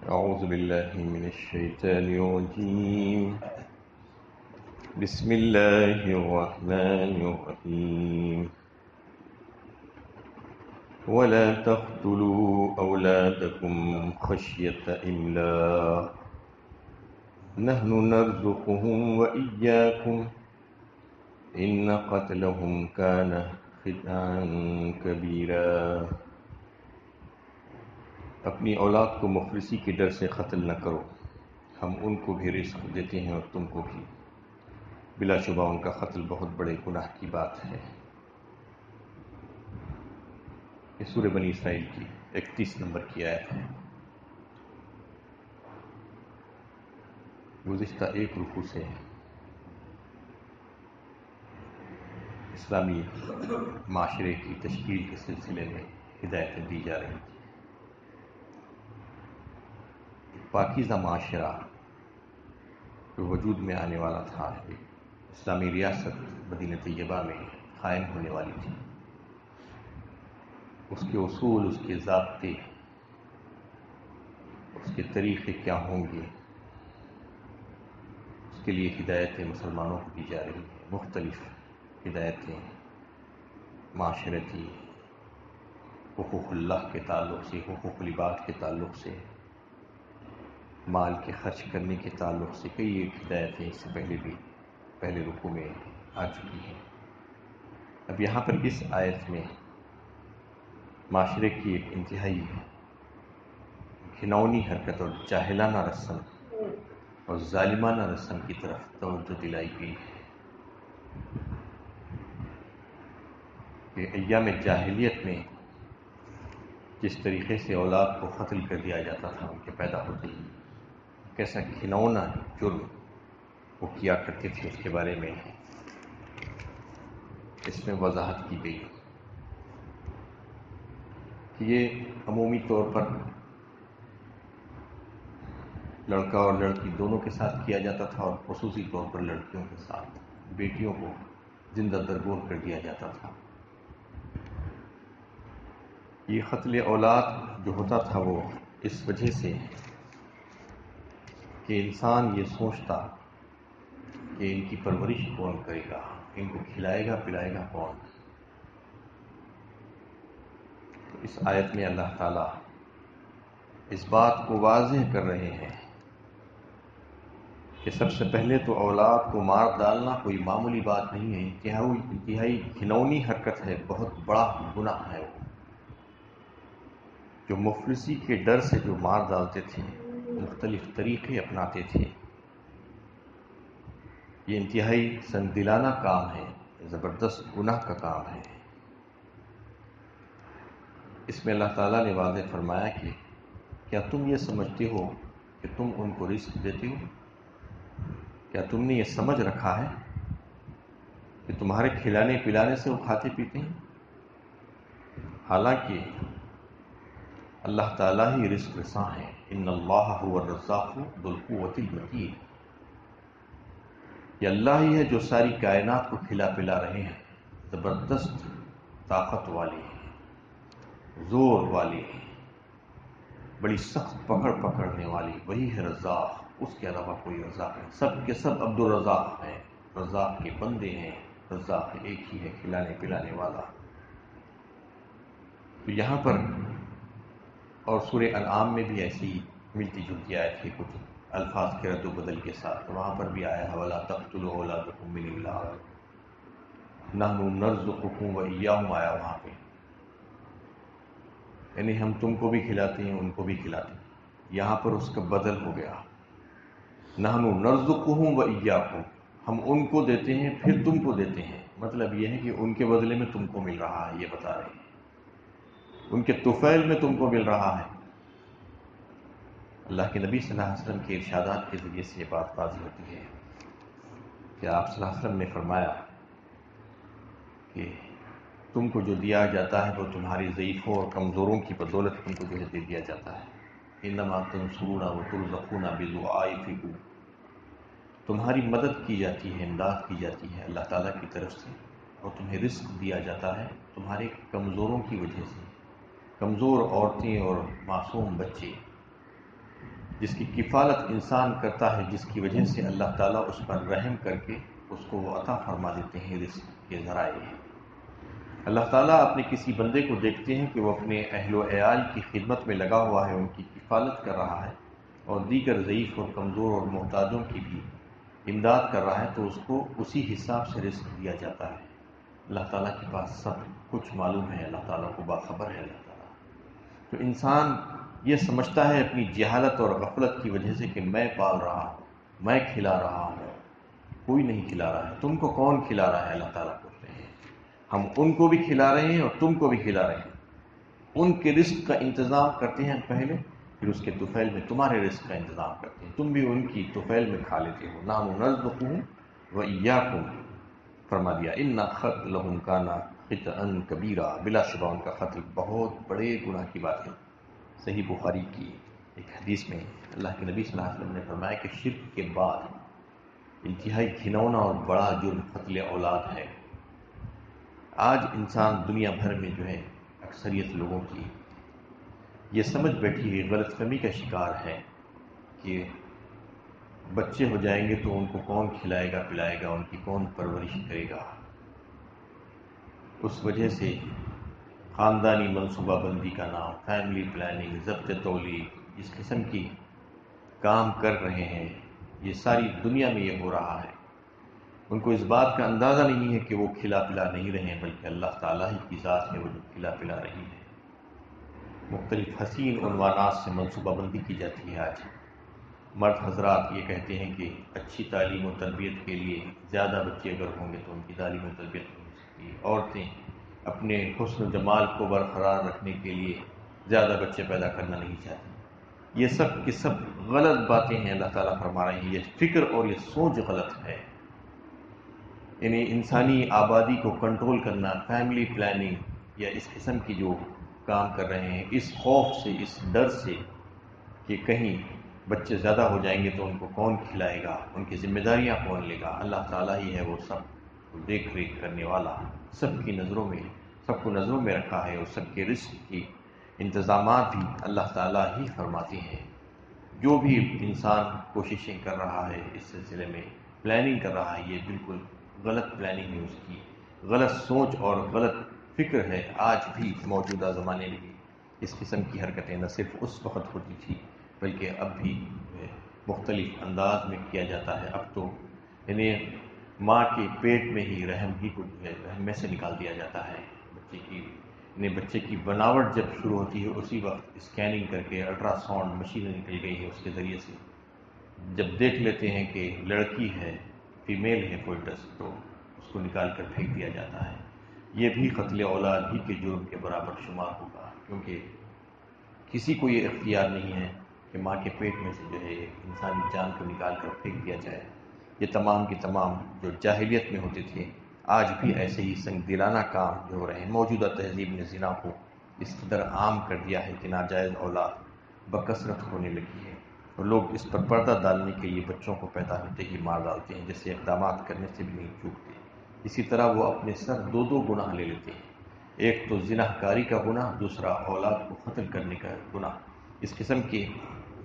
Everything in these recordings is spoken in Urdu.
أعوذ بالله من الشيطان الرجيم. بسم الله الرحمن الرحيم. ولا تقتلوا أولادكم خشية إملاق نحن نرزقهم وإياكم إن قتلهم كان خطأ كبيرا. اپنی اولاد کو مفلسی کے ڈر سے قتل نہ کرو، ہم ان کو بھی رزق دیتے ہیں اور تم کو بھی، بلا شبہ ان کا قتل بہت بڑے گناہ کی بات ہے۔ یہ سورہ بنی اسرائیل کی 31 نمبر کی آیت ہے۔ گزشتہ ایک رکوع سے اسلامی معاشرے کی تشکیل کے سلسلے میں ہدایتیں دی جا رہی ہیں۔ پاکیزہ معاشرہ جو وجود میں آنے والا تھا، اسلامی ریاست مدینہ طیبہ میں قائم ہونے والی تھی، اس کے اصول، اس کے ضابطے، اس کے طریقے کیا ہوں گے، اس کے لیے ہدایتیں مسلمانوں کو دی جا رہی ہیں۔ مختلف ہدایتیں معاشرتی، حقوق اللہ کے تعلق سے، حقوق العباد کے تعلق سے، مال کے خرچ کرنے کے تعلق سے کئی ایک ہدایتیں اس سے پہلے بھی پہلے رکوع میں آ چکی ہیں۔ اب یہاں پر اس آیت میں معاشرے کی ایک انتہائی گھناؤنی حرکت اور جاہلانہ رسم اور ظالمانہ رسم کی طرف توجہ دلائی گئی ہے کہ ایام جاہلیت میں جس طریقے سے اولاد کو قتل کر دیا جاتا تھا ان کے پیدا ہوتے ہی، کیسا گھناؤنا جرم وہ کیا کرتے تھے، اس کے بارے میں اس میں وضاحت کی گئی کہ یہ عمومی طور پر لڑکا اور لڑکی دونوں کے ساتھ کیا جاتا تھا، اور خصوصی طور پر لڑکیوں کے ساتھ بیٹیوں کو زندہ درگور کر دیا جاتا تھا۔ یہ قتل اولاد جو ہوتا تھا وہ اس وجہ سے کہ انسان یہ سوچتا کہ ان کی پرورش کون کرے گا، ان کو کھلائے گا پلائے گا کون۔ تو اس آیت میں اللہ تعالیٰ اس بات کو واضح کر رہے ہیں کہ سب سے پہلے تو اولاد کو مار ڈالنا کوئی معمولی بات نہیں ہے، انتہائی گھناؤنی حرکت ہے، بہت بڑا گناہ ہے وہ۔ جو مفلسی کے ڈر سے جو مار ڈالتے تھے، مختلف طریقے اپناتے تھے، یہ انتہائی سنگدلانہ کام ہے، زبردست گناہ کا کام ہے۔ اس میں اللہ تعالیٰ نے واضح فرمایا کہ کیا تم یہ سمجھتے ہو کہ تم ان کو رزق دیتے ہو؟ کیا تم نے یہ سمجھ رکھا ہے کہ تمہارے کھلانے پلانے سے وہ کھاتے پیتے ہیں؟ حالانکہ اللہ تعالیٰ ہی رزق رساں ہے۔ ان اللہ هو الرزاق ذو القوۃ المتین۔ یہ اللہ ہی ہے جو ساری کائنات کو کھلا پلا رہے ہیں، زبردست طاقت والے ہیں، زور والے ہیں، بڑی سخت پکڑ پکڑنے والی وہی ہے رزاق، اس کے علاوہ کوئی رزاق نہیں۔ سب کے سب عبد الرزاق ہیں، رزاق کے بندے ہیں، رزاق ایک ہی ہے، کھلانے پلانے والا۔ تو یہاں پر اور سورہ انعام میں بھی ایسی ملتی جلتی آیت ہے، کچھ الفاظ کے رد و بدل کے ساتھ، وہاں پر بھی آیا ہے وَلَا تَقْتُلُوا أَوْلَادَكُم مِّنْ إِمْلَاقٍ نَحْنُ نَرْزُقُكُمْ وَإِيَّاهُمْ آیا وہاں پہ، یعنی ہم تم کو بھی کھلاتے ہیں ان کو بھی کھلاتے ہیں۔ یہاں پر اس کا بدل ہو گیا، نَحْنُ نَرْزُقُهُمْ وَإِيَّاكُمْ، ہم ان کو دیتے ہیں پھر تم کو دیتے ہیں۔ مطلب یہ ہے کہ ان کے بدلے میں تم کو مل رہا ہے، یہ بتا رہے ہیں، ان کے طفیل میں تم کو مل رہا ہے۔ اللہ کے نبی صلی اللہ علیہ وسلم کے ارشادات کے ذریعے سے یہ بات واضح ہوتی ہے کہ آپ صلی اللہ علیہ وسلم نے فرمایا کہ تم کو جو دیا جاتا ہے وہ تمہاری ضعیفوں اور کمزوروں کی بدولت تم کو جو ہے دے دیا جاتا ہے۔ انما تنصرون وترزقون بضعفائکم، تمہاری مدد کی جاتی ہے، امداد کی جاتی ہے اللہ تعالیٰ کی طرف سے، اور تمہیں رزق دیا جاتا ہے تمہارے کمزوروں کی وجہ سے۔ کمزور عورتیں اور معصوم بچے جس کی کفالت انسان کرتا ہے، جس کی وجہ سے اللہ تعالیٰ اس پر رحم کر کے اس کو وہ عطا فرما دیتے ہیں رزق کے ذرائع۔ اللہ تعالیٰ اپنے کسی بندے کو دیکھتے ہیں کہ وہ اپنے اہل و عیال کی خدمت میں لگا ہوا ہے، ان کی کفالت کر رہا ہے اور دیگر ضعیف اور کمزور اور محتاجوں کی بھی امداد کر رہا ہے، تو اس کو اسی حساب سے رزق دیا جاتا ہے۔ اللہ تعالیٰ کے پاس سب کچھ معلوم ہے، اللہ تعالیٰ کو باخبر ہے اللہ تعالیٰ۔ تو انسان یہ سمجھتا ہے اپنی جہالت اور غفلت کی وجہ سے کہ میں پال رہا ہوں، میں کھلا رہا ہوں۔ کوئی نہیں کھلا رہا ہے، تم کو کون کھلا رہا ہے؟ اللہ تعالیٰ پوچھتے ہیں۔ ہم ان کو بھی کھلا رہے ہیں اور تم کو بھی کھلا رہے ہیں۔ ان کے رزق کا انتظام کرتے ہیں پہلے، پھر اس کے طفیل میں تمہارے رزق کا انتظام کرتے ہیں، تم بھی ان کی طفیل میں کھا لیتے ہو۔ نحن نرزقهم وإياكم، فرما دیا ان قتلهم كان خطأ کبیرا، بلا شبہ ان کا قتل بہت بڑے گناہ کی بات ہے۔ صحیح بخاری کی ایک حدیث میں اللہ کے نبی صلی اللہ علیہ وسلم نے فرمایا کہ شرک کے بعد انتہائی گھنونا اور بڑا جرم قتل اولاد ہے۔ آج انسان دنیا بھر میں جو ہے اکثریت لوگوں کی یہ سمجھ بیٹھی ہوئی غلط فہمی کا شکار ہے کہ بچے ہو جائیں گے تو ان کو کون کھلائے گا پلائے گا، ان کی کون پرورش کرے گا۔ اس وجہ سے خاندانی منصوبہ بندی کا نام، فیملی پلاننگ، ضبط تولید، اس قسم کی کام کر رہے ہیں، یہ ساری دنیا میں یہ ہو رہا ہے۔ ان کو اس بات کا اندازہ نہیں ہے کہ وہ کھلا پلا نہیں رہے ہیں، بلکہ اللہ تعالیٰ ہی کی ذات ہے وہ جو کھلا پلا رہی ہے۔ مختلف حسین عنوانات سے منصوبہ بندی کی جاتی ہے۔ آج مرد حضرات یہ کہتے ہیں کہ اچھی تعلیم و تربیت کے لیے زیادہ بچے اگر ہوں گے تو ان کی تعلیم و تربیت ہو سکتی ہے۔ عورتیں اپنے حسن و جمال کو برقرار رکھنے کے لیے زیادہ بچے پیدا کرنا نہیں چاہتی۔ یہ سب کی سب غلط باتیں ہیں۔ اللہ تعالیٰ فرما رہے ہیں یہ فکر اور یہ سوچ غلط ہے۔ یعنی انسانی آبادی کو کنٹرول کرنا، فیملی پلاننگ یا اس قسم کی جو کام کر رہے ہیں، اس خوف سے، اس ڈر سے کہ کہیں بچے زیادہ ہو جائیں گے تو ان کو کون کھلائے گا، ان کی ذمہ داریاں کون لے گا۔ اللہ تعالیٰ ہی ہے وہ سب دیکھ ریکھ کرنے والا، سب کی نظروں میں، سب کو نظروں میں رکھا ہے، اور سب کے رزق کی انتظامات بھی اللہ تعالیٰ ہی فرماتے ہیں۔ جو بھی انسان کوششیں کر رہا ہے اس سلسلے میں، پلاننگ کر رہا ہے، یہ بالکل غلط پلاننگ ہے، اس کی غلط سوچ اور غلط فکر ہے۔ آج بھی موجودہ زمانے میں بھی اس قسم کی حرکتیں نہ صرف اس وقت ہوتی تھی بلکہ اب بھی مختلف انداز میں کیا جاتا ہے۔ اب تو انہیں ماں کے پیٹ میں ہی رحم ہی کو جو ہے رحم میں سے نکال دیا جاتا ہے۔ بچے کی بناوٹ جب شروع ہوتی ہے اسی وقت اسکیننگ کر کے الٹرا ساؤنڈ مشینیں نکل گئی ہے، اس کے ذریعے سے جب دیکھ لیتے ہیں کہ لڑکی ہے، فیمیل ہے فوٹس، تو اس کو نکال کر پھینک دیا جاتا ہے۔ یہ بھی قتل اولاد ہی کے جرم کے برابر شمار ہوگا، کیونکہ کسی کو یہ اختیار نہیں ہے کہ ماں کے پیٹ میں سے جو ہے انسانی جان کو نکال کر پھینک دیا جائے۔ یہ تمام کی تمام جو جاہلیت میں ہوتے تھے آج بھی ایسے ہی سنگ دلانہ کام جو ہو رہے ہیں۔ موجودہ تہذیب نے زنا کو اس قدر عام کر دیا ہے کہ ناجائز اولاد بکثرت ہونے لگی ہے، اور لوگ اس پر پردہ ڈالنے کے لیے بچوں کو پیدا ہوتے ہی مار ڈالتے ہیں، جیسے اقدامات کرنے سے بھی نہیں چوکتے۔ اسی طرح وہ اپنے سر دو گناہ لے لیتے ہیں، ایک تو زنا کاری کا گناہ، دوسرا اولاد کو قتل کرنے کا گناہ۔ اس قسم کے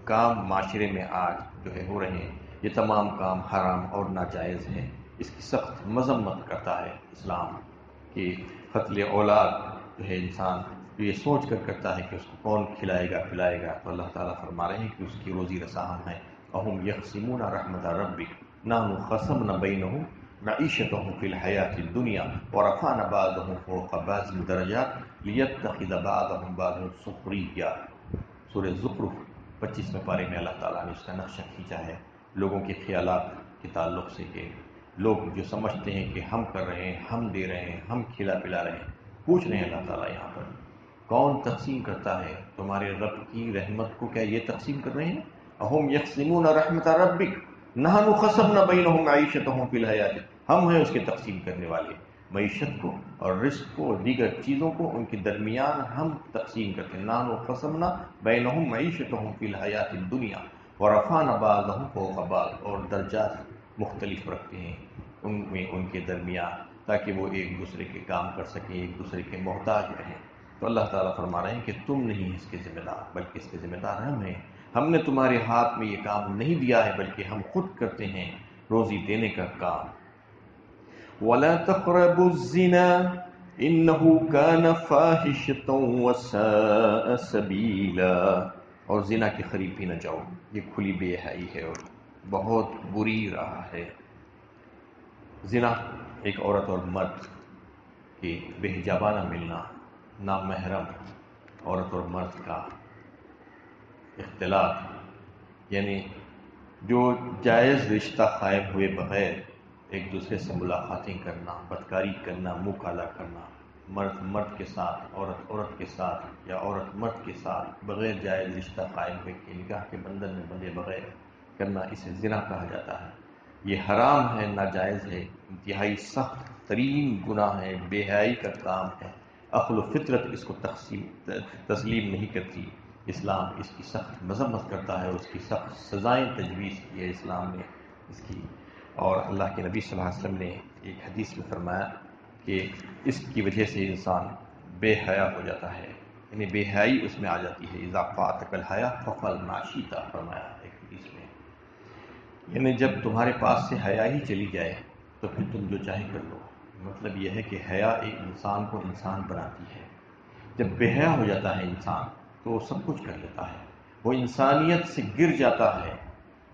کام معاشرے میں آج جو ہے ہو رہے ہیں، یہ تمام کام حرام اور ناجائز ہیں۔ اس کی سخت مذمت کرتا ہے اسلام کہ قتل اولاد جو ہے انسان یہ سوچ کر کرتا ہے کہ اس کو کون کھلائے گا پلائے گا، تو اللہ تعالیٰ فرما رہے ہیں کہ اس کی روزی رساں ہم ہیں۔ اَهُمْ يَقْسِمُونَ رَحْمَتَ رَبِّكَ نَحْنُ قَسَمْنَا بَيْنَهُمْ مَعِيشَتَهُمْ فِي الْحَيَاةِ الدُّنْيَا وَرَفَعْنَا بَعْضَهُمْ فَوْقَ بَعْضٍ دَرَجَاتٍ لِيَتَّخِذَ بَعْضَهُمْ بَعْضًا سُخْرِيًّا۔ سورہ زخرف 25ویں پارے میں اللہ تعالیٰ نے اس کا نقشہ کھینچا ہے لوگوں کے خیالات کے تعلق سے، کہ لوگ جو سمجھتے ہیں کہ ہم کر رہے ہیں، ہم دے رہے ہیں، ہم کھلا پلا رہے ہیں۔ پوچھ رہے ہیں اللہ تعالیٰ یہاں پر کون تقسیم کرتا ہے تمہارے رب کی رحمت کو؟ کیا یہ تقسیم کر رہے ہیں؟ اَهُمْ يَقْسِمُونَ رَحْمَتَ رَبِّكَ نَحْنُ قَسَمْنَا بَيْنَهُمْ مَعِيشَتَهُمْ فِي الْحَيَاةِ، ہم ہیں اس کے تقسیم کرنے والے، معیشت کو اور رزق کو اور دیگر چیزوں کو ان کے درمیان ہم تقسیم کرتے ہیں۔ نَحْنُ قَسَمْنَا بَيْنَهُمْ مَعِيشَتَهُمْ فِي الْحَيَاةِ الدُّنْيَا وَرَفَعْنَا بَعْضَهُمْ فَوْقَ بَعْضٍ، اور درجات مختلف رکھتے ہیں ان میں ان کے درمیان، تاکہ وہ ایک دوسرے کے کام کر سکیں، ایک دوسرے کے محتاج رہیں۔ تو اللہ تعالیٰ فرما رہے ہیں کہ تم نہیں اس کے ذمہ دار، بلکہ اس کے ذمہ دار ہم ہیں۔ ہم نے تمہارے ہاتھ میں یہ کام نہیں دیا ہے بلکہ ہم خود کرتے ہیں روزی دینے کا کام۔ وَلَا تَقْرَبُوا الزِّنَا إِنَّهُ كَانَ فَاحِشَةً وَسَاءَ سَبِيلًا، اور زنا کے قریب بھی نہ جاؤ، یہ کھلی بے حیائی ہے اور بہت بری راہ ہے۔ زنا ایک عورت اور مرد کے بے حجابانہ ملنا، نامحرم عورت اور مرد کا اختلاط، یعنی جو جائز رشتہ قائم ہوئے بغیر ایک دوسرے سے ملاقاتیں کرنا، بدکاری کرنا، منہ کالا کرنا، مرد مرد کے ساتھ، عورت عورت کے ساتھ، یا عورت مرد کے ساتھ بغیر جائز رشتہ قائم ہوئے کہ نکاح کے بندھن میں بندھے بغیر کرنا، اسے زنا کہا جاتا ہے۔ یہ حرام ہے، ناجائز ہے، انتہائی سخت ترین گناہ ہے، بے حیائی کا کام ہے۔ عقل و فطرت اس کو تسلیم نہیں کرتی۔ اسلام اس کی سخت مذمت کرتا ہے، اس کی سخت سزائیں تجویز کی ہے اسلام نے اس کی۔ اور اللہ کے نبی صلی اللہ علیہ وسلم نے ایک حدیث میں فرمایا کہ اس کی وجہ سے انسان بے حیا ہو جاتا ہے، یعنی بے حیائی اس میں آ جاتی ہے۔ اذا فاتک الحیا ففعل ما شئت، فرمایا ایک حدیث میں، یعنی جب تمہارے پاس سے حیا ہی چلی جائے تو پھر تم جو چاہے کر لو۔ مطلب یہ ہے کہ حیا ایک انسان کو انسان بناتی ہے۔ جب بے حیا ہو جاتا ہے انسان تو وہ سب کچھ کر لیتا ہے، وہ انسانیت سے گر جاتا ہے،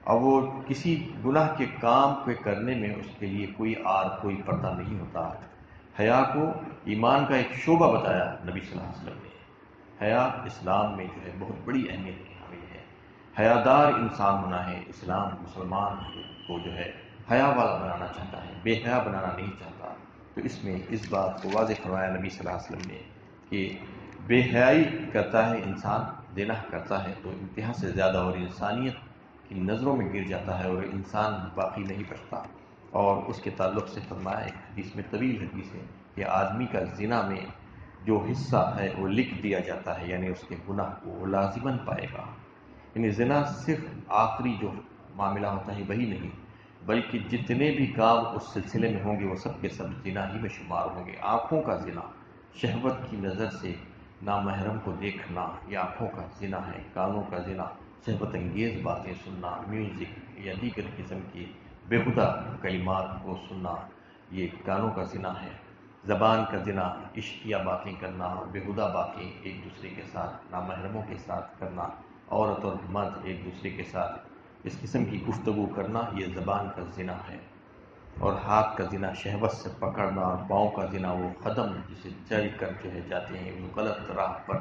اور وہ کسی گناہ کے کام کو کرنے میں اس کے لیے کوئی آر کوئی پردہ نہیں ہوتا۔ حیا کو ایمان کا ایک شعبہ بتایا نبی صلی اللہ علیہ وسلم نے۔ حیا اسلام میں جو ہے بہت بڑی اہمیت کی ہوئی ہے۔ حیادار انسان ہونا ہے۔ اسلام مسلمان کو جو ہے حیا والا بنانا چاہتا ہے، بے حیا بنانا نہیں چاہتا۔ تو اس میں اس بات کو واضح فرمایا نبی صلی اللہ علیہ وسلم نے کہ بے حیائی کرتا ہے انسان، زنا کرتا ہے تو انتہا سے زیادہ اور انسانیت کی نظروں میں گر جاتا ہے اور انسان باقی نہیں بچتا۔ اور اس کے تعلق سے فرمایا ایک حدیث میں، طویل حدیث ہے، کہ آدمی کا زنا میں جو حصہ ہے وہ لکھ دیا جاتا ہے، یعنی اس کے گناہ کو وہ لازماً پائے گا۔ یعنی زنا صرف آخری جو معاملہ ہوتا ہے وہی نہیں، بلکہ جتنے بھی کام اس سلسلے میں ہوں گے وہ سب کے سب زنا ہی میں شمار ہوں گے۔ آنکھوں کا زنا، شہوت کی نظر سے نامحرم کو دیکھنا، یہ آنکھوں کا زنا ہے۔ کانوں کا زنا، شہوت انگیز باتیں سننا، میوزک یا دیگر قسم کی بےہودہ کلمات کو سننا، یہ کانوں کا زنا ہے۔ زبان کا زنا، عشقیہ باتیں کرنا، بےہودہ باتیں ایک دوسرے کے ساتھ، نامحرموں کے ساتھ کرنا، عورت اور مرد ایک دوسرے کے ساتھ اس قسم کی گفتگو کرنا، یہ زبان کا زنا ہے۔ اور ہاتھ کا زنا، شہوت سے پکڑنا، اور پاؤں کا زنا، وہ قدم جسے چل کر جو ہے جاتے ہیں وہ غلط راہ پر،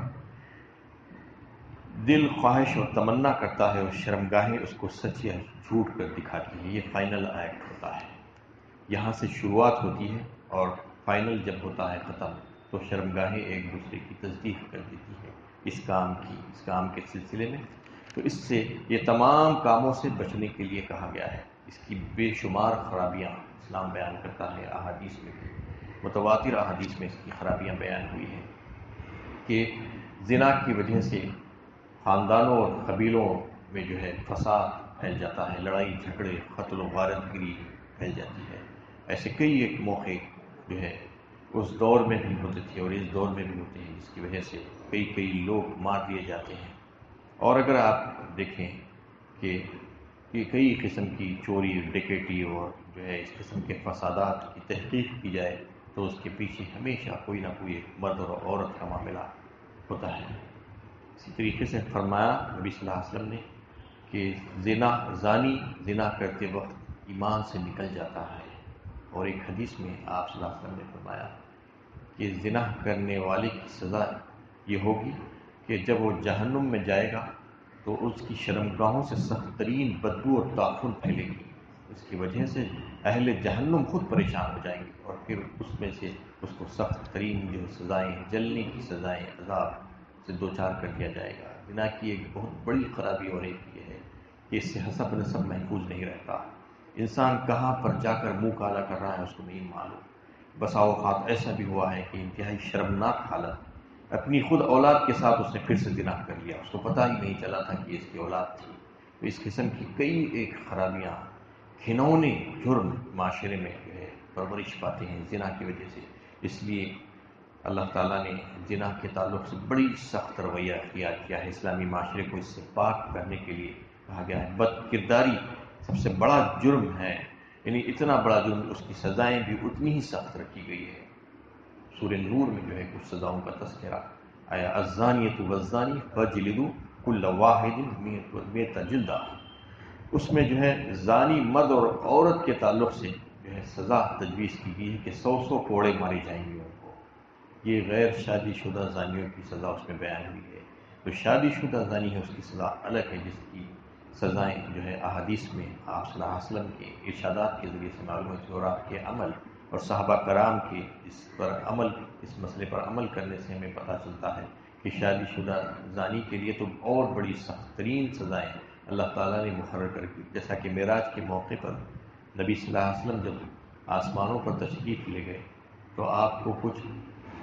دل خواہش اور تمنا کرتا ہے اور شرمگاہیں اس کو سچ یا جھوٹ کر دکھاتی ہیں۔ یہ فائنل ایکٹ ہوتا ہے، یہاں سے شروعات ہوتی ہے اور فائنل جب ہوتا ہے ختم تو شرمگاہیں ایک دوسرے کی تصدیق کر دیتی ہیں اس کام کے سلسلے میں۔ تو اس سے یہ تمام کاموں سے بچنے کے لیے کہا گیا ہے۔ اس کی بے شمار خرابیاں اسلام بیان کرتا ہے، احادیث میں بھی، متواتر احادیث میں اس کی خرابیاں بیان ہوئی ہیں کہ زنا کی وجہ سے خاندانوں اور قبیلوں میں جو ہے فساد پھیل جاتا ہے، لڑائی جھگڑے، قتل و غارت گری پھیل جاتی ہے۔ ایسے کئی ایک موقع جو ہے اس دور میں بھی ہوتے تھے اور اس دور میں بھی ہوتے ہیں، جس کی وجہ سے کئی لوگ مار دیے جاتے ہیں۔ اور اگر آپ دیکھیں کہ کئی قسم کی چوری، ڈکیٹی اور جو ہے اس قسم کے فسادات کی تحقیق کی جائے تو اس کے پیچھے ہمیشہ کوئی نہ کوئی ایک مرد اور عورت کا معاملہ ہوتا ہے۔ اسی طریقے سے فرمایا نبی صلی اللہ علیہ وسلم نے کہ زانی زنا کرتے وقت ایمان سے نکل جاتا ہے۔ اور ایک حدیث میں آپ صلی اللہ علیہ وسلم نے فرمایا کہ زنا کرنے والے کی سزا یہ ہوگی کہ جب وہ جہنم میں جائے گا تو اس کی شرمگاہوں سے سخت ترین بدبو اور تعفن پھیلے گی۔ اس کی وجہ سے اہل جہنم خود پریشان ہو جائیں گے اور پھر اس میں سے اس کو سخت ترین جو سزائیں، جلنے کی سزائیں، عذاب سے دوچار کر دیا جائے گا۔ زنا کی ایک بہت بڑی خرابی اور ایک یہ ہے کہ اس سے حسب نسب محفوظ نہیں رہتا۔ انسان کہاں پر جا کر منہ کالا کر رہا ہے اس کو نہیں معلوم۔ بسا اوقات ایسا بھی ہوا ہے کہ انتہائی شرمناک حالت، اپنی خود اولاد کے ساتھ اس نے پھر سے زنا کر لیا، اس کو پتہ ہی نہیں چلا تھا کہ اس کی اولاد تھی۔ تو اس قسم کی کئی ایک خرابیاں، گھنونے جرم معاشرے میں جو ہے پرورش پاتے ہیں زنا کی وجہ سے۔ اس لیے اللہ تعالیٰ نے زنا کے تعلق سے بڑی سخت رویہ اختیار کیا ہے. اسلامی معاشرے کو اس سے پاک کرنے کے لیے کہا گیا ہے. بد کرداری سب سے بڑا جرم ہے، یعنی اتنا بڑا جرم، اس کی سزائیں بھی اتنی ہی سخت رکھی گئی ہے. سورہ نور میں جو ہے کچھ سزاؤں کا تذکرہ آیا، الزانیۃ والزانی فاجلدوا کل واحد مئۃ جلدہ. اس میں جو ہے زانی مرد اور عورت کے تعلق سے جو ہے سزا تجویز کی گئی ہے کہ 100 کوڑے مارے جائیں گے ان کو. یہ غیر شادی شدہ زانیوں کی سزا اس میں بیان ہوئی ہے. تو شادی شدہ زانی ہے اس کی سزا الگ ہے، جس کی سزائیں جو ہے احادیث میں آپ صلی اللہ علیہ وسلم کے ارشادات کے ذریعے سے معلوم ہے، اور آپ کے عمل اور صحابہ کرام کے اس مسئلے پر عمل کرنے سے ہمیں پتہ چلتا ہے کہ شادی شدہ زانی کے لیے تو اور بڑی سخت ترین سزائیں اللہ تعالیٰ نے مقرر کر کی. جیسا کہ معراج کے موقع پر نبی صلی اللہ علیہ وسلم جب آسمانوں پر تشریف لے گئے تو آپ کو کچھ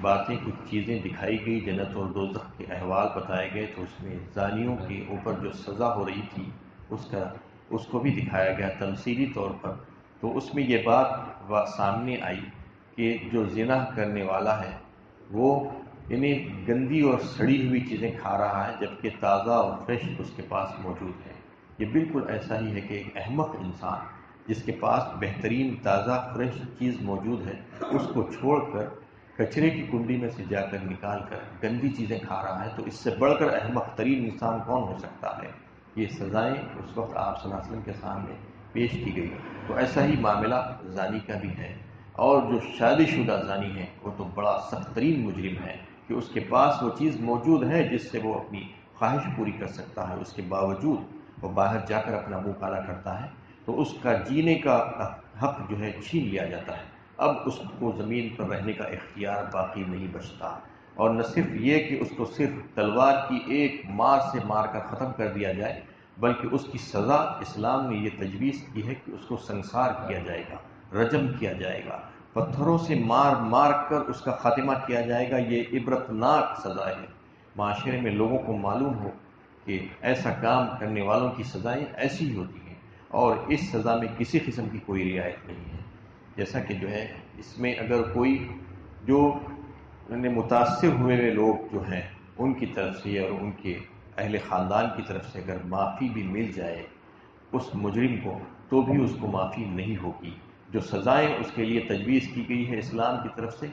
باتیں، کچھ چیزیں دکھائی گئی، جنت اور دوزخ کے احوال بتائے گئے. تو اس میں زانیوں کے اوپر جو سزا ہو رہی تھی اس کو بھی دکھایا گیا تمثیلی طور پر. تو اس میں یہ بات سامنے آئی کہ جو زنا کرنے والا ہے وہ انہیں گندی اور سڑی ہوئی چیزیں کھا رہا ہے، جبکہ تازہ اور فریش اس کے پاس موجود ہے. یہ بالکل ایسا ہی ہے کہ ایک احمق انسان جس کے پاس بہترین تازہ فریش چیز موجود ہے، اس کو چھوڑ کر کچرے کی کنڈی میں سے جا کر نکال کر گندی چیزیں کھا رہا ہے. تو اس سے بڑھ کر احمق ترین انسان کون ہو سکتا ہے؟ یہ سزائیں اس وقت آپ صلی اللہ علیہ وسلم کے سامنے پیش کی گئی. تو ایسا ہی معاملہ زانی کا بھی ہے. اور جو شادی شدہ زانی ہے وہ تو بڑا سخت ترین مجرم ہے کہ اس کے پاس وہ چیز موجود ہے جس سے وہ اپنی خواہش پوری کر سکتا ہے، اس کے باوجود وہ باہر جا کر اپنا منہ کالا کرتا ہے. تو اس کا جینے کا حق جو ہے چھین لیا جاتا ہے. اب اس کو زمین پر رہنے کا اختیار باقی نہیں بچتا. اور نہ صرف یہ کہ اس کو صرف تلوار کی ایک مار سے مار کر ختم کر دیا جائے، بلکہ اس کی سزا اسلام نے یہ تجویز کی ہے کہ اس کو سنسار کیا جائے گا، رجم کیا جائے گا، پتھروں سے مار مار کر اس کا خاتمہ کیا جائے گا. یہ عبرتناک سزا ہے. معاشرے میں لوگوں کو معلوم ہو کہ ایسا کام کرنے والوں کی سزائیں ایسی ہی ہوتی ہیں، اور اس سزا میں کسی قسم کی کوئی رعایت نہیں ہے. جیسا کہ جو ہے اس میں اگر کوئی جو متاثر ہوئے لوگ جو ہیں ان کی طرف سے اور ان کے اہل خاندان کی طرف سے اگر معافی بھی مل جائے اس مجرم کو، تو بھی اس کو معافی نہیں ہوگی. جو سزائیں اس کے لیے تجویز کی گئی ہے اسلام کی طرف سے،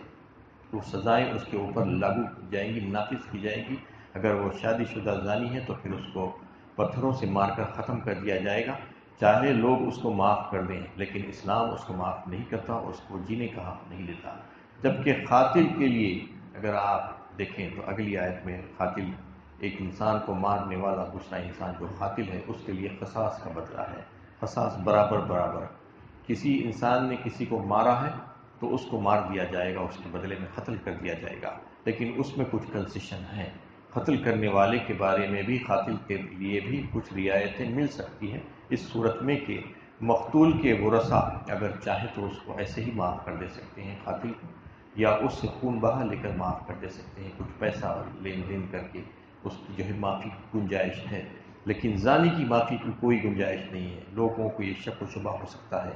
تو سزائیں اس کے اوپر لاگو کی جائیں گی، نافذ کی جائیں گی. اگر وہ شادی شدہ زانی ہے تو پھر اس کو پتھروں سے مار کر ختم کر دیا جائے گا. چاہے لوگ اس کو معاف کر دیں، لیکن اسلام اس کو معاف نہیں کرتا، اس کو جینے کا حق نہیں دیتا. جبکہ قاتل کے لیے اگر آپ دیکھیں تو اگلی آیت میں قاتل، ایک انسان کو مارنے والا دوسرا انسان جو قاتل ہے اس کے لیے قصاص کا بدلہ ہے. قصاص برابر برابر. کسی انسان نے کسی کو مارا ہے تو اس کو مار دیا جائے گا، اس کے بدلے میں قتل کر دیا جائے گا. لیکن اس میں کچھ کنسیشن ہے. قتل کرنے والے کے بارے میں بھی قاتل کے لیے بھی کچھ رعایتیں مل سکتی ہیں، اس صورت میں کہ مقتول کے ورثاء اگر چاہے تو اس کو ایسے ہی معاف کر دے سکتے ہیں قاتل کو، یا اس سے خون بہا لے کر معاف کر دے سکتے ہیں، کچھ پیسہ لین دین کر کے اس کی جو ہے معافی کی گنجائش ہے. لیکن زانی کی معافی کی کوئی گنجائش نہیں ہے. لوگوں کو یہ شک و شبہ ہو سکتا ہے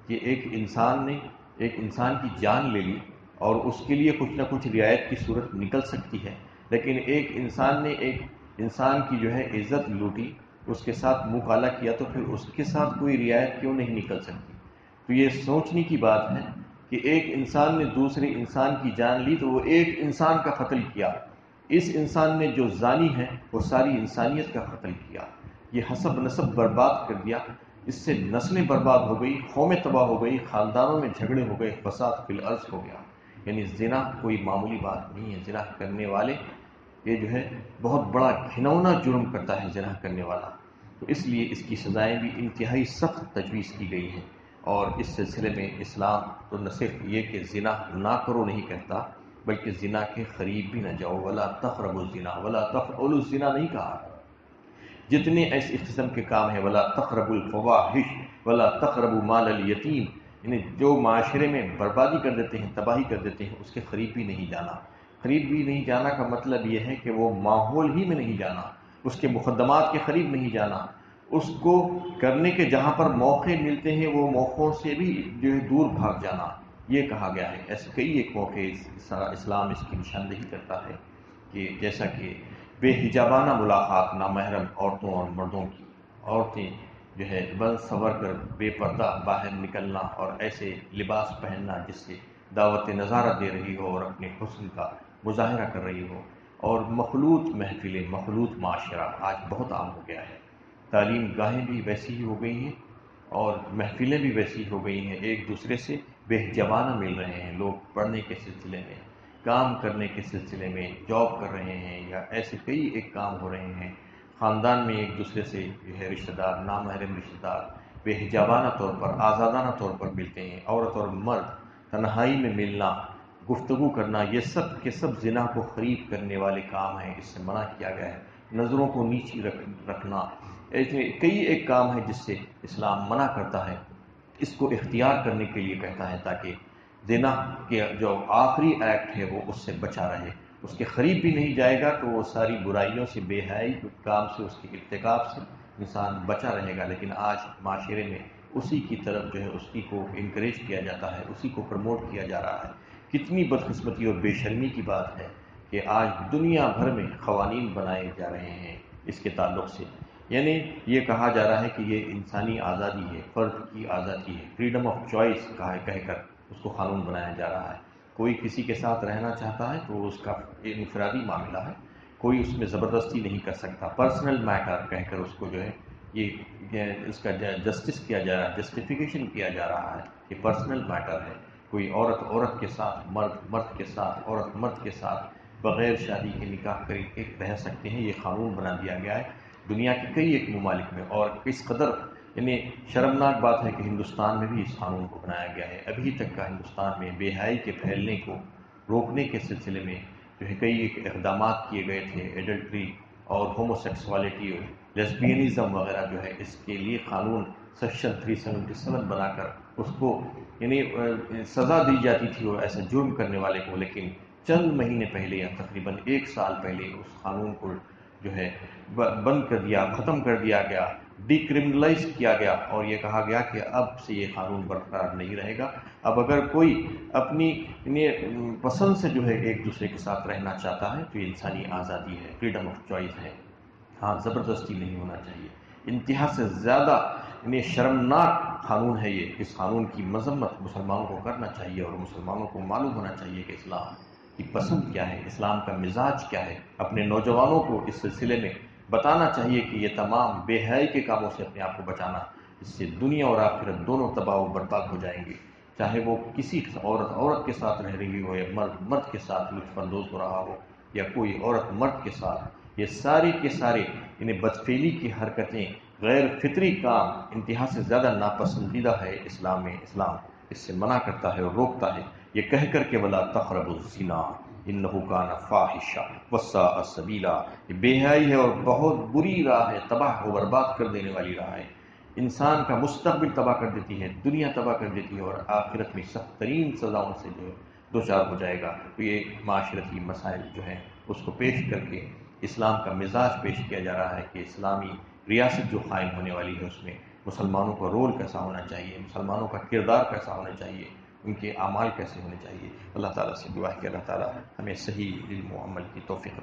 کہ ایک انسان نے ایک انسان کی جان لے لی اور اس کے لیے کچھ نہ کچھ رعایت کی صورت نکل سکتی ہے، لیکن ایک انسان نے ایک انسان کی جو ہے عزت لوٹی، اس کے ساتھ منہ کالا کیا، تو پھر اس کے ساتھ کوئی رعایت کیوں نہیں نکل سکتی؟ تو یہ سوچنے کی بات ہے کہ ایک انسان نے دوسرے انسان کی جان لی تو وہ ایک انسان کا قتل کیا. اس انسان نے جو زانی ہے وہ ساری انسانیت کا قتل کیا. یہ حسب نسب برباد کر دیا. اس سے نسلیں برباد ہو گئی، قومیں تباہ ہو گئی، خاندانوں میں جھگڑے ہو گئے، فساد فی الارض ہو گیا. یعنی زنا کوئی معمولی بات نہیں ہے. زنا کرنے والے یہ جو ہے بہت بڑا گھنونا جرم کرتا ہے زنا کرنے والا. تو اس لیے اس کی سزائیں بھی انتہائی سخت تجویز کی گئی ہیں. اور اس سلسلے میں اسلام تو نہ صرف یہ کہ زنا نہ کرو نہیں کہتا، بلکہ زنا کے قریب بھی نہ جاؤ. ولا تقربوا الزنا ولا تفعلوا الزنا نہیں کہا. جتنے ایسے قسم کے کام ہیں، ولا تقربوا الفواحش ولا تقربوا مال الیتیم، یعنی جو معاشرے میں بربادی کر دیتے ہیں، تباہی کر دیتے ہیں، اس کے قریب بھی نہیں جانا. قریب بھی نہیں جانا کا مطلب یہ ہے کہ وہ ماحول ہی میں نہیں جانا، اس کے مقدمات کے قریب نہیں جانا. اس کو کرنے کے جہاں پر موقع ملتے ہیں وہ موقعوں سے بھی جو ہے دور بھاگ جانا. یہ کہا گیا ہے۔ ایسے کئی ایک موقع اسلام اس کی نشاندہی کرتا ہے کہ جیسا کہ بے حجابانہ ملاقات نامحرم عورتوں اور مردوں کی، عورتیں جو ہے بن سنور کر بے پردہ باہر نکلنا اور ایسے لباس پہننا جس سے دعوت نظارہ دے رہی ہو اور اپنے حسن کا مظاہرہ کر رہی ہو، اور مخلوط محفلیں، مخلوط معاشرہ آج بہت عام ہو گیا ہے۔ تعلیم گاہیں بھی ویسی ہی ہو گئی ہیں اور محفلیں بھی ویسی ہو گئی ہیں، ایک دوسرے سے بے حجابانہ مل رہے ہیں لوگ، پڑھنے کے سلسلے میں، کام کرنے کے سلسلے میں، جاب کر رہے ہیں، یا ایسے کئی ایک کام ہو رہے ہیں، خاندان میں ایک دوسرے سے جو ہے رشتہ دار، نامحرم رشتہ دار بے حجابانہ طور پر، آزادانہ طور پر ملتے ہیں۔ عورت اور مرد تنہائی میں ملنا، گفتگو کرنا، یہ سب کے سب زنا کو قریب کرنے والے کام ہیں، اس سے منع کیا گیا ہے۔ نظروں کو نیچی رکھنا، ایسے کئی ایک کام ہے جس سے اسلام منع کرتا ہے، اس کو اختیار کرنے کے لیے کہتا ہے تاکہ زنا کے جو آخری ایکٹ ہے وہ اس سے بچا رہے، اس کے قریب بھی نہیں جائے گا تو وہ ساری برائیوں سے، بے حیائی کام سے، اس کے ارتکاب سے انسان بچا رہے گا۔ لیکن آج معاشرے میں اسی کی طرف جو ہے اسی کو انکریج کیا جاتا ہے، اسی کو پروموٹ کیا جا رہا ہے۔ کتنی بدقسمتی اور بے شرمی کی بات ہے کہ آج دنیا بھر میں قوانین بنائے جا رہے ہیں اس کے تعلق سے، یعنی یہ کہا جا رہا ہے کہ یہ انسانی آزادی ہے، فرد کی آزادی ہے، فریڈم آف چوائس کہہ کر اس کو قانون بنایا جا رہا ہے۔ کوئی کسی کے ساتھ رہنا چاہتا ہے تو اس کا انفرادی معاملہ ہے، کوئی اس میں زبردستی نہیں کر سکتا، پرسنل میٹر کہہ کر اس کو جو ہے یہ اس کا جسٹس کیا جا رہا ہے، جسٹیفیکیشن کیا جا رہا ہے کہ پرسنل میٹر ہے۔ کوئی عورت عورت کے ساتھ، مرد مرد کے ساتھ، عورت مرد کے ساتھ بغیر شادی کے نکاح کر کے رہ سکتے ہیں، یہ قانون بنا دیا گیا ہے دنیا کے کئی ایک ممالک میں۔ اور اس قدر یعنی شرمناک بات ہے کہ ہندوستان میں بھی اس قانون کو بنایا گیا ہے۔ ابھی تک کا ہندوستان میں بے حیائی کے پھیلنے کو روکنے کے سلسلے میں جو ہے کئی ایک اقدامات کیے گئے تھے، ایڈلٹری اور ہومو سیکسوالٹی، لیسبینزم وغیرہ جو ہے، اس کے لیے قانون سیکشن 377 بنا کر اس کو یعنی سزا دی جاتی تھی وہ ایسا جرم کرنے والے کو۔ لیکن چند مہینے پہلے یا تقریباً 1 سال پہلے اس قانون کو جو ہے بند کر دیا، ختم کر دیا گیا، ڈی کرمنلائز کیا گیا، اور یہ کہا گیا کہ اب سے یہ قانون برقرار نہیں رہے گا۔ اب اگر کوئی اپنی پسند سے جو ہے ایک دوسرے کے ساتھ رہنا چاہتا ہے تو یہ انسانی آزادی ہے، فریڈم آف چوائس ہے، ہاں زبردستی نہیں ہونا چاہیے۔ انتہا سے زیادہ شرمناک قانون ہے یہ۔ اس قانون کی مذمت مسلمانوں کو کرنا چاہیے اور مسلمانوں کو معلوم ہونا چاہیے کہ اسلام کی پسند کیا ہے، اسلام کا مزاج کیا ہے۔ اپنے نوجوانوں کو اس سلسلے میں بتانا چاہیے کہ یہ تمام بے حیائی کے کاموں سے اپنے آپ کو بچانا، اس سے دنیا اور آخرت دونوں تباہ و برباد ہو جائیں گے، چاہے وہ کسی عورت کے ساتھ رہ رہی ہو، یا مرد کے ساتھ لطف اندوز ہو رہا ہو، یا کوئی عورت مرد کے ساتھ۔ یہ سارے کے سارے بدفعلی کی حرکتیں، غیر فطری کام انتہا سے زیادہ ناپسندیدہ ہے اسلام میں۔ اسلام اس سے منع کرتا ہے اور روکتا ہے، یہ کہہ کر کہ وَلَا تَقْرَبُوا الزِّنَا إِنَّهُ كَانَ فَاحِشًا وَسَاءَ سَبِيلًا، یہ بے حیائی ہے اور بہت بری راہ ہے، تباہ و برباد کر دینے والی راہ ہے، انسان کا مستقبل تباہ کر دیتی ہے، دنیا تباہ کر دیتی ہے، اور آخرت میں سخت ترین سزاؤں سے جو ہے دوچار ہو جائے گا۔ تو یہ معاشرتی مسائل جو ہیں اس کو پیش کر کے اسلام کا مزاج پیش کیا جا رہا ہے کہ اسلامی ریاست جو قائم ہونے والی ہے اس میں مسلمانوں کا رول کیسا ہونا چاہیے، مسلمانوں کا کردار کیسا ہونا چاہیے، ان کے اعمال کیسے ہونے چاہیے۔ اللہ تعالیٰ سے دعا ہے کہ اللہ تعالیٰ ہمیں صحیح علم و عمل کی توفیق